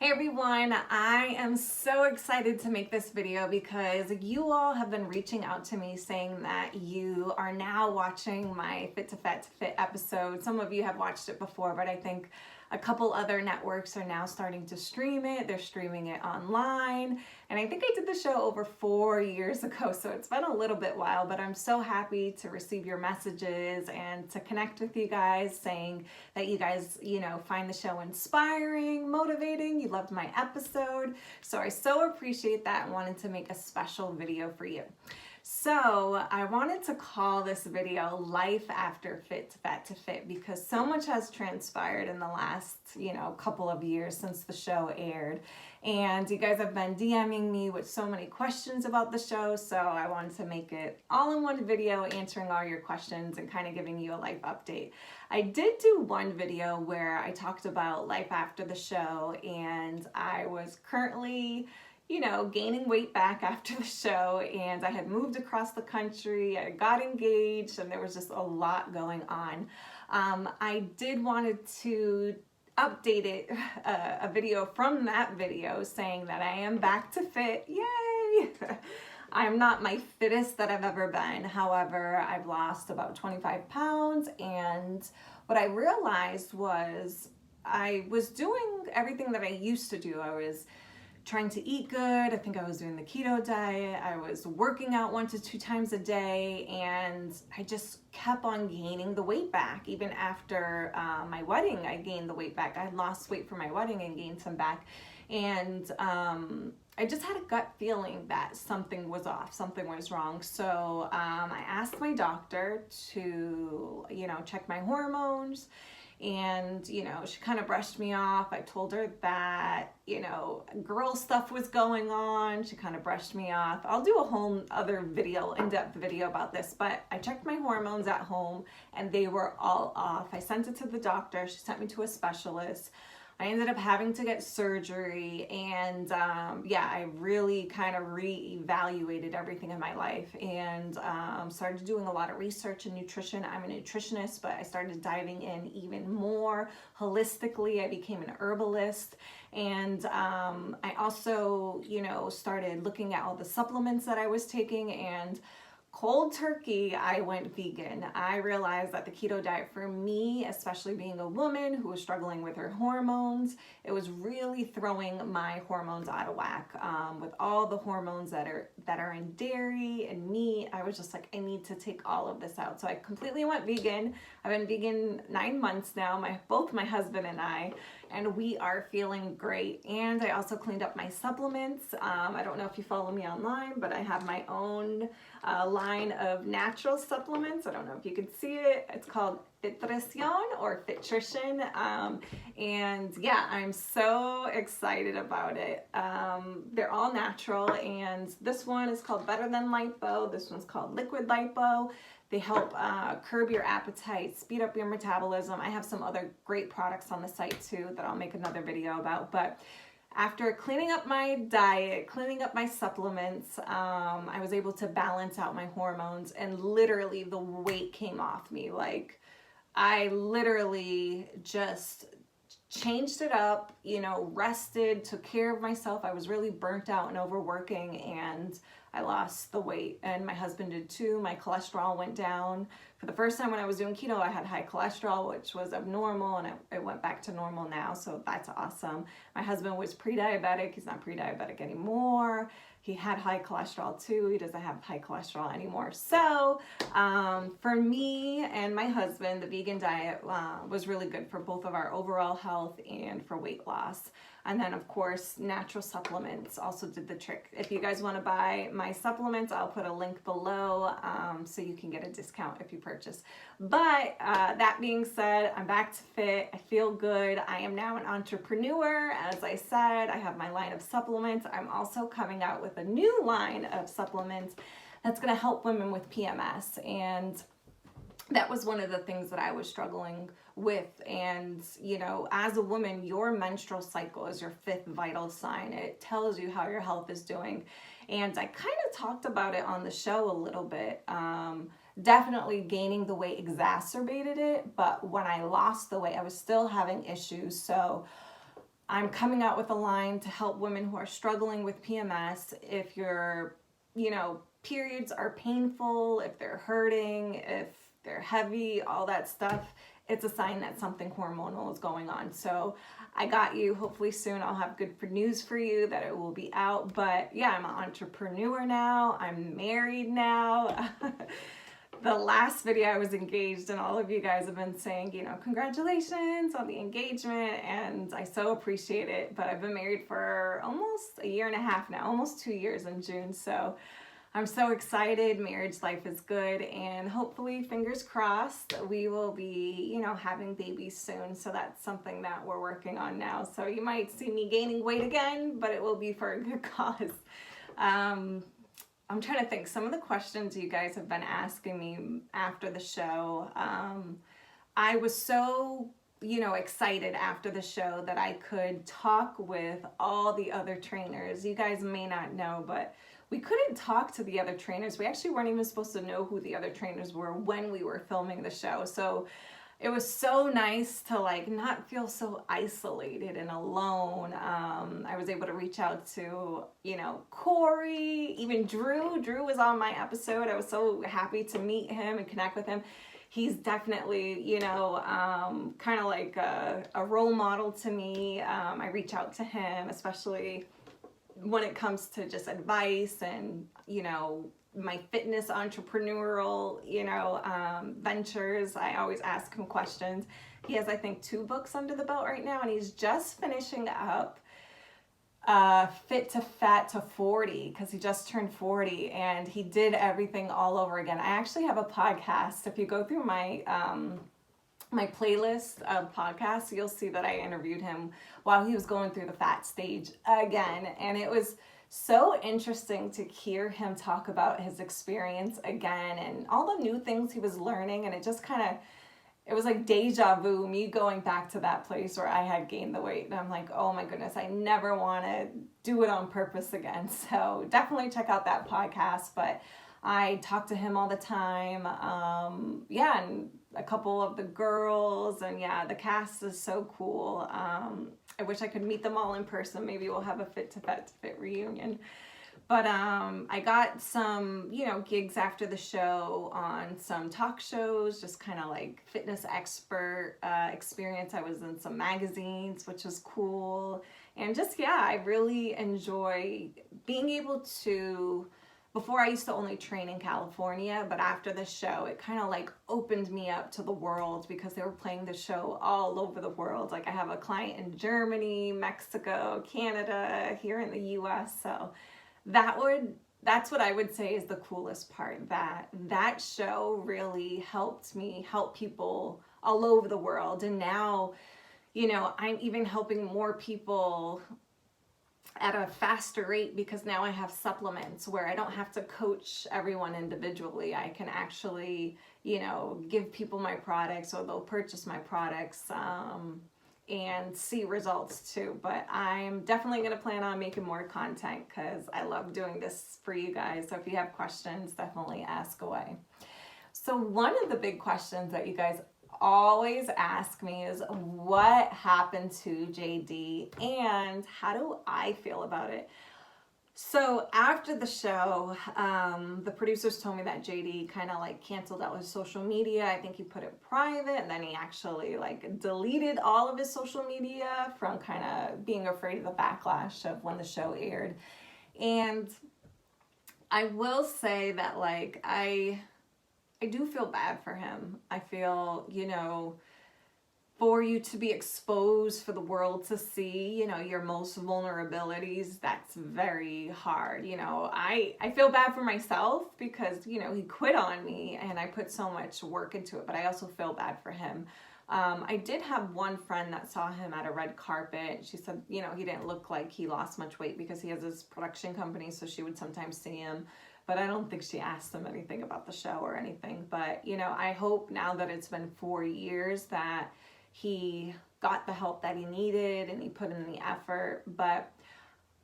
Hey everyone, I am so excited to make this video because you all have been reaching out to me saying that you are now watching my Fit to Fat to Fit episode. Some of you have watched it before, but I think a couple other networks are now starting to stream it. They're streaming it online. And I think I did the show over 4 years ago, so it's been a little bit while, but I'm so happy to receive your messages and to connect with you guys saying that you guys, find the show inspiring, motivating, you loved my episode. So I so appreciate that and wanted to make a special video for you. So I wanted to call this video Life After Fit to Fat to Fit because so much has transpired in the last, couple of years since the show aired. And you guys have been DMing me with so many questions about the show, so I wanted to make it all in one video answering all your questions and kind of giving you a life update. I did do one video where I talked about life after the show, and I was currently gaining weight back after the show, and I had moved across the country, I got engaged, and there was just a lot going on. I did wanted to update it, a video from that video saying that I am back to fit, yay! I'm not my fittest that I've ever been. However, I've lost about 25 pounds, and what I realized was I was doing everything that I used to do. I was trying to eat good. I think I was doing the keto diet. I was working out 1 to 2 times a day, and I just kept on gaining the weight back. Even after my wedding, I gained the weight back. I had lost weight for my wedding and gained some back. And I just had a gut feeling that something was off, something was wrong. So I asked my doctor to, check my hormones. And, she kind of brushed me off. I told her that, girl stuff was going on. She kind of brushed me off. I'll do a whole other video, in-depth video about this, but I checked my hormones at home and they were all off. I sent it to the doctor. She sent me to a specialist. I ended up having to get surgery, and I really kind of re-evaluated everything in my life and started doing a lot of research in nutrition. I'm a nutritionist, but I started diving in even more holistically. I became an herbalist, and I also, started looking at all the supplements that I was taking, and cold turkey, I went vegan. I realized that the keto diet for me, especially being a woman who was struggling with her hormones, it was really throwing my hormones out of whack. With all the hormones that are in dairy and meat, I was just like, I need to take all of this out. So I completely went vegan. I've been vegan 9 months now, both my husband and I, and we are feeling great. And I also cleaned up my supplements. I don't know if you follow me online, but I have my own line of natural supplements. I don't know if you can see it. It's called Fitrition or Fitrition. And yeah, I'm so excited about it. They're all natural, and this one is called Better Than Lipo. This one's called Liquid Lipo. They help curb your appetite, speed up your metabolism. I have some other great products on the site too that I'll make another video about. But after cleaning up my diet, cleaning up my supplements, I was able to balance out my hormones, and literally the weight came off me. Like, I literally just changed it up, rested, took care of myself. I was really burnt out and overworking, and I lost the weight, and my husband did too. My cholesterol went down. For the first time when I was doing keto, I had high cholesterol, which was abnormal, and it went back to normal now, so that's awesome. My husband was pre-diabetic. He's not pre-diabetic anymore. He had high cholesterol too. He doesn't have high cholesterol anymore. So for me and my husband, the vegan diet was really good for both of our overall health and for weight loss. And then, of course, natural supplements also did the trick. If you guys want to buy my supplements, I'll put a link below so you can get a discount if you purchase. But that being said, I'm back to fit. I feel good. I am now an entrepreneur. As I said, I have my line of supplements. I'm also coming out with a new line of supplements that's going to help women with PMS. And that was one of the things that I was struggling with. And, as a woman, your menstrual cycle is your 5th vital sign. It tells you how your health is doing. And I kind of talked about it on the show a little bit. Definitely gaining the weight exacerbated it. But when I lost the weight, I was still having issues. So I'm coming out with a line to help women who are struggling with PMS. If your, periods are painful, if they're hurting, if they're heavy, all that stuff, it's a sign that something hormonal is going on. So I got you. Hopefully soon I'll have good news for you that it will be out. But yeah, I'm an entrepreneur now. I'm married now. The last video I was engaged, and all of you guys have been saying, congratulations on the engagement, and I so appreciate it. But I've been married for almost a year and a half now, almost 2 years in June. So I'm so excited. Marriage life is good, and hopefully, fingers crossed, we will be, having babies soon. So that's something that we're working on now. So you might see me gaining weight again, but it will be for a good cause. I'm trying to think, some of the questions you guys have been asking me after the show. I was so, excited after the show that I could talk with all the other trainers. You guys may not know, but we couldn't talk to the other trainers. We actually weren't even supposed to know who the other trainers were when we were filming the show. So it was so nice to not feel so isolated and alone. I was able to reach out to, Corey, even Drew. Drew was on my episode. I was so happy to meet him and connect with him. He's definitely, kind of like a role model to me. I reach out to him, especially when it comes to just advice and, my fitness entrepreneurial, ventures. I always ask him questions. He has, I think, 2 books under the belt right now, and he's just finishing up Fit to Fat to 40, because he just turned 40, and he did everything all over again. I actually have a podcast. If you go through my my playlist of podcasts, you'll see that I interviewed him while he was going through the fat stage again, and it was so interesting to hear him talk about his experience again and all the new things he was learning. And it just it was like deja vu, me going back to that place where I had gained the weight. And I'm like, oh my goodness, I never want to do it on purpose again. So definitely check out that podcast. But I talk to him all the time. And a couple of the girls, and the cast is so cool. I wish I could meet them all in person. Maybe we'll have a Fit to Fat to Fit reunion. But I got some, gigs after the show on some talk shows, just kind of like fitness expert experience. I was in some magazines, which was cool. And just, I really enjoy being able to. Before, I used to only train in California, but after the show, it kind of opened me up to the world, because they were playing the show all over the world. I have a client in Germany, Mexico, Canada, here in the US. So that's what I would say is the coolest part, that show really helped me help people all over the world. And now, I'm even helping more people at a faster rate, because now I have supplements where I don't have to coach everyone individually. I can actually, give people my products, or they'll purchase my products and see results too. But I'm definitely going to plan on making more content, because I love doing this for you guys. So if you have questions, definitely ask away. So one of the big questions that you guys always ask me is, what happened to JD and how do I feel about it? So after the show, the producers told me that JD kind of canceled out his social media. I think he put it private, and then he actually deleted all of his social media from kind of being afraid of the backlash of when the show aired. And I will say that I do feel bad for him. I feel, for you to be exposed for the world to see, your most vulnerabilities, that's very hard. I feel bad for myself because, he quit on me and I put so much work into it, but I also feel bad for him. I did have one friend that saw him at a red carpet. She said, he didn't look like he lost much weight because he has his production company, so she would sometimes see him. But I don't think she asked him anything about the show or anything. But, I hope now that it's been 4 years that he got the help that he needed and he put in the effort. But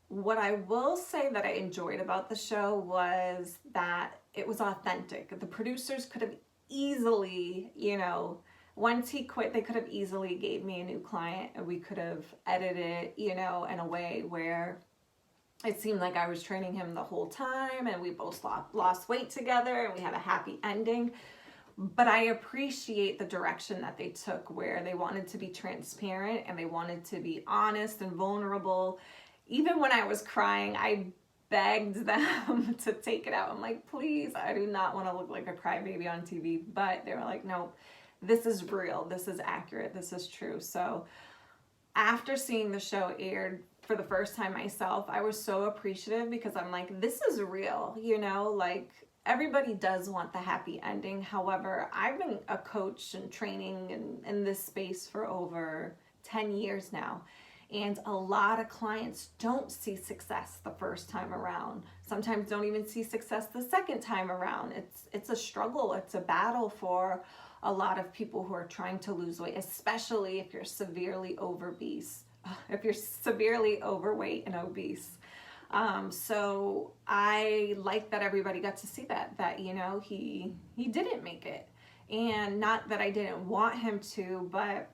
what I will say that I enjoyed about the show was that it was authentic. The producers could have easily, Once he quit, they could have easily gave me a new client, and we could have edited it, you know, in a way where it seemed like I was training him the whole time, and we both lost weight together, and we had a happy ending. But I appreciate the direction that they took, where they wanted to be transparent and they wanted to be honest and vulnerable. Even when I was crying, I begged them to take it out. I'm like, please, I do not want to look like a crybaby on TV. But they were like, no, this is real, this is accurate, this is true. So after seeing the show aired for the first time myself, I was so appreciative, because I'm like, this is real, you know, like everybody does want the happy ending. However, I've been a coach and training in this space for over 10 years now. And a lot of clients don't see success the first time around. Sometimes don't even see success the second time around. It's a struggle. It's a battle for a lot of people who are trying to lose weight, especially if you're severely obese, if you're severely overweight and obese. So I like that everybody got to see that, you know, he didn't make it. And not that I didn't want him to, but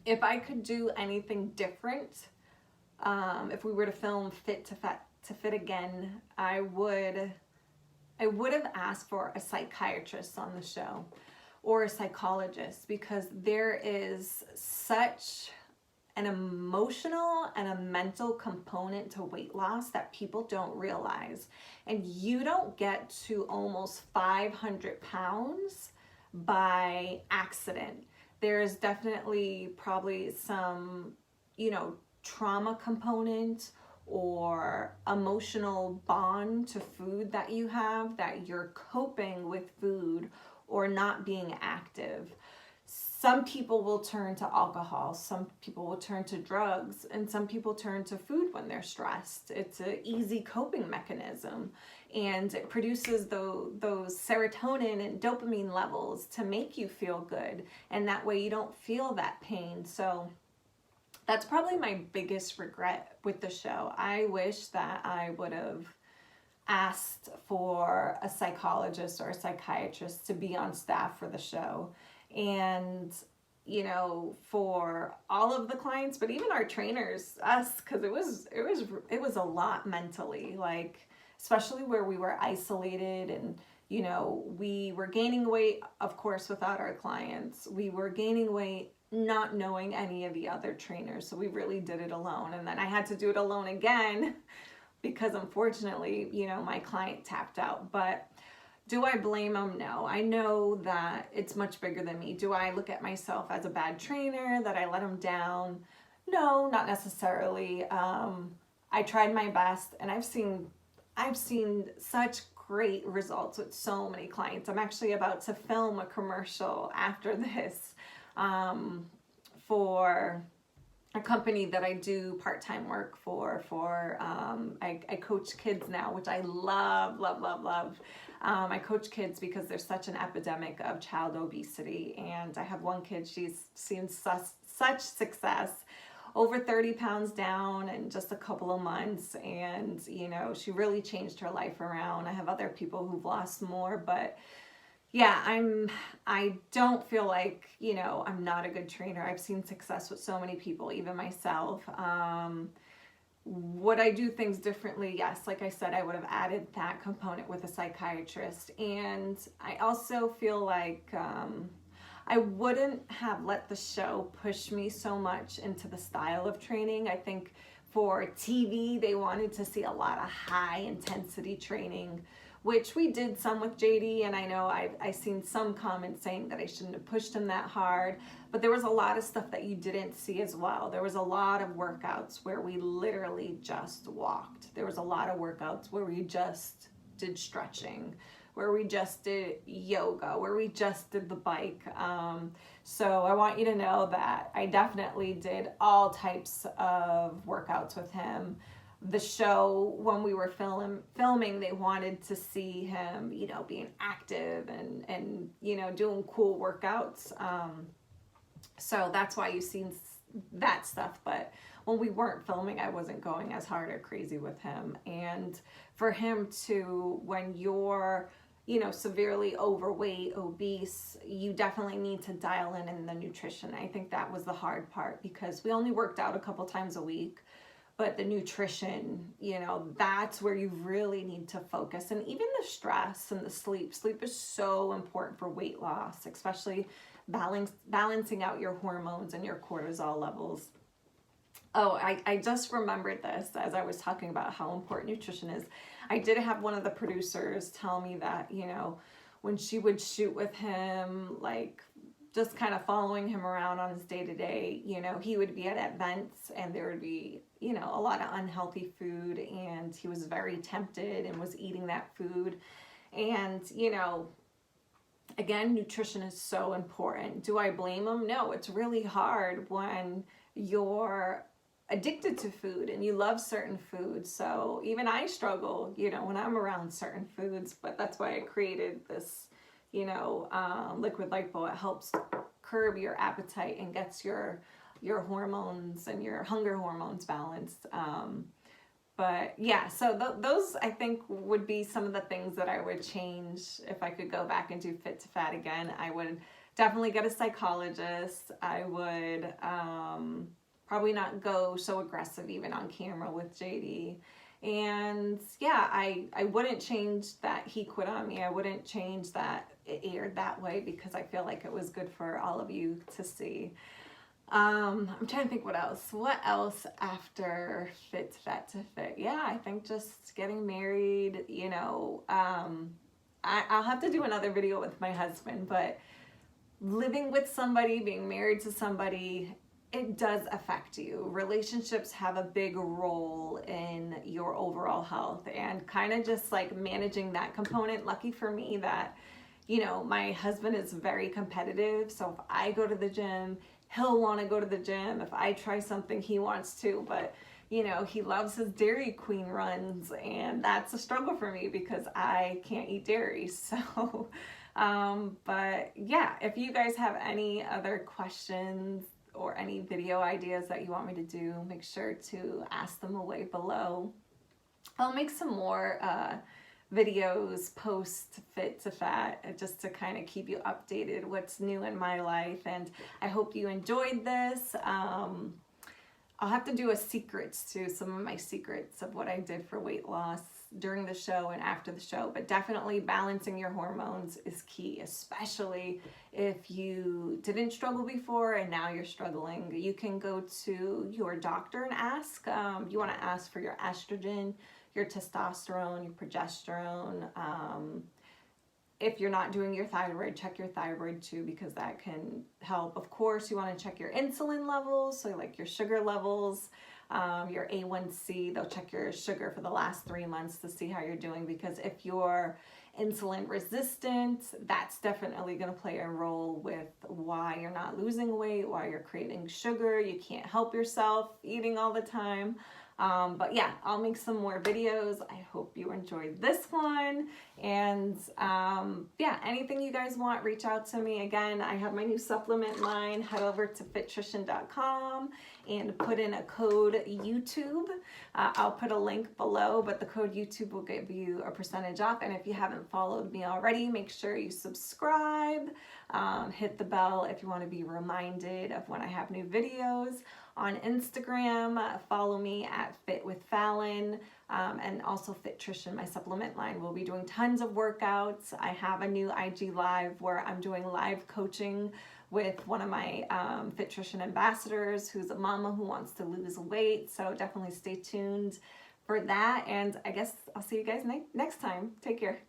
if I could do anything different, if we were to film Fit to Fit again, I would have asked for a psychiatrist on the show, or a psychologist, because there is such an emotional and a mental component to weight loss that people don't realize. And you don't get to almost 500 pounds by accident. There's definitely probably some, you know, trauma component or emotional bond to food that you have, that you're coping with food or not being active. Some people will turn to alcohol, some people will turn to drugs, and some people turn to food when they're stressed. It's an easy coping mechanism, and it produces those serotonin and dopamine levels to make you feel good, and that way you don't feel that pain. So that's probably my biggest regret with the show. I wish that I would have asked for a psychologist or a psychiatrist to be on staff for the show. And, you know, for all of the clients, but even our trainers, us, because it was a lot mentally, like, especially where we were isolated, and, you know, we were gaining weight, of course, without our clients. We were gaining weight not knowing any of the other trainers, so we really did it alone. And then I had to do it alone again because, unfortunately, you know, my client tapped out. But do I blame them? No. I know that it's much bigger than me. Do I look at myself as a bad trainer, that I let them down? No, not necessarily. I tried my best, and I've seen such great results with so many clients. I'm actually about to film a commercial after this for a company that I do part-time work for. I coach kids now, which I love. I coach kids because there's such an epidemic of child obesity, and I have one kid, she's seen such success, over 30 pounds down in just a couple of months, and, you know, she really changed her life around. I have other people who've lost more, but yeah, I don't feel like, you know, I'm not a good trainer. I've seen success with so many people, even myself. Would I do things differently? Yes, like I said, I would have added that component with a psychiatrist. And I also feel like I wouldn't have let the show push me so much into the style of training. I think for TV, they wanted to see a lot of high intensity training, which we did some with JD, and I know I've seen some comments saying that I shouldn't have pushed him that hard, but there was a lot of stuff that you didn't see as well. There was a lot of workouts where we literally just walked. There was a lot of workouts where we just did stretching, where we just did yoga, where we just did the bike. So I want you to know that I definitely did all types of workouts with him. The show, when we were filming, they wanted to see him, you know, being active and you know, doing cool workouts. So that's why you've seen that stuff. But when we weren't filming, I wasn't going as hard or crazy with him. And for him to, when you're, severely overweight, obese, you definitely need to dial in the nutrition. I think that was the hard part because we only worked out a couple times a week, but the nutrition, that's where you really need to focus. And even the stress and the sleep. Sleep is so important for weight loss, especially balancing out your hormones and your cortisol levels. Oh, I just remembered this as I was talking about how important nutrition is. I did have one of the producers tell me that, when she would shoot with him, like just kind of following him around on his day-to-day, he would be at events and there would be, a lot of unhealthy food, and he was very tempted and was eating that food. And, again, nutrition is so important. Do I blame him? No, it's really hard when you're addicted to food and you love certain foods. So even I struggle, when I'm around certain foods, but that's why I created this, liquid lipo. It helps curb your appetite and gets your hormones and your hunger hormones balanced. But yeah, so those I think would be some of the things that I would change if I could go back and do Fit to Fat again. I would definitely get a psychologist. I would probably not go so aggressive even on camera with JD. And yeah, I wouldn't change that he quit on me. I wouldn't change that it aired that way because I feel like it was good for all of you to see. I'm trying to think what else. What else after Fit to Fat to Fit? Yeah, I think just getting married, I'll have to do another video with my husband, but living with somebody, being married to somebody, it does affect you. Relationships have a big role in your overall health, and kind of just like managing that component. Lucky for me that, my husband is very competitive. So if I go to the gym, he'll want to go to the gym. If I try something, he wants to, but he loves his Dairy Queen runs, and that's a struggle for me because I can't eat dairy. So, but yeah, if you guys have any other questions or any video ideas that you want me to do, make sure to ask them away below. I'll make some more videos post Fit to Fat just to kind of keep you updated what's new in my life, and I hope you enjoyed this. I'll have to do a secrets too, some of my secrets of what I did for weight loss during the show and after the show, but definitely balancing your hormones is key, especially if you didn't struggle before and now you're struggling. You can go to your doctor and ask. You want to ask for your estrogen, your testosterone, your progesterone. If you're not doing your thyroid, check your thyroid too, because that can help. Of course, you want to check your insulin levels, so like your sugar levels, your A1C. They'll check your sugar for the last 3 months to see how you're doing, because if you're insulin resistant, that's definitely going to play a role with why you're not losing weight, why you're craving sugar. You can't help yourself eating all the time. But yeah, I'll make some more videos. I hope you enjoyed this one. And yeah, anything you guys want, reach out to me. Again, I have my new supplement line. Head over to fittrition.com and put in a code YouTube. I'll put a link below, but the code YouTube will give you a percentage off. And if you haven't followed me already, make sure you subscribe. Hit the bell if you want to be reminded of when I have new videos. On Instagram, follow me at Fit with Fallon, and also Fittrition, my supplement line. We'll be doing tons of workouts. I have a new IG Live where I'm doing live coaching with one of my Fittrition ambassadors who's a mama who wants to lose weight. So definitely stay tuned for that. And I guess I'll see you guys next time. Take care.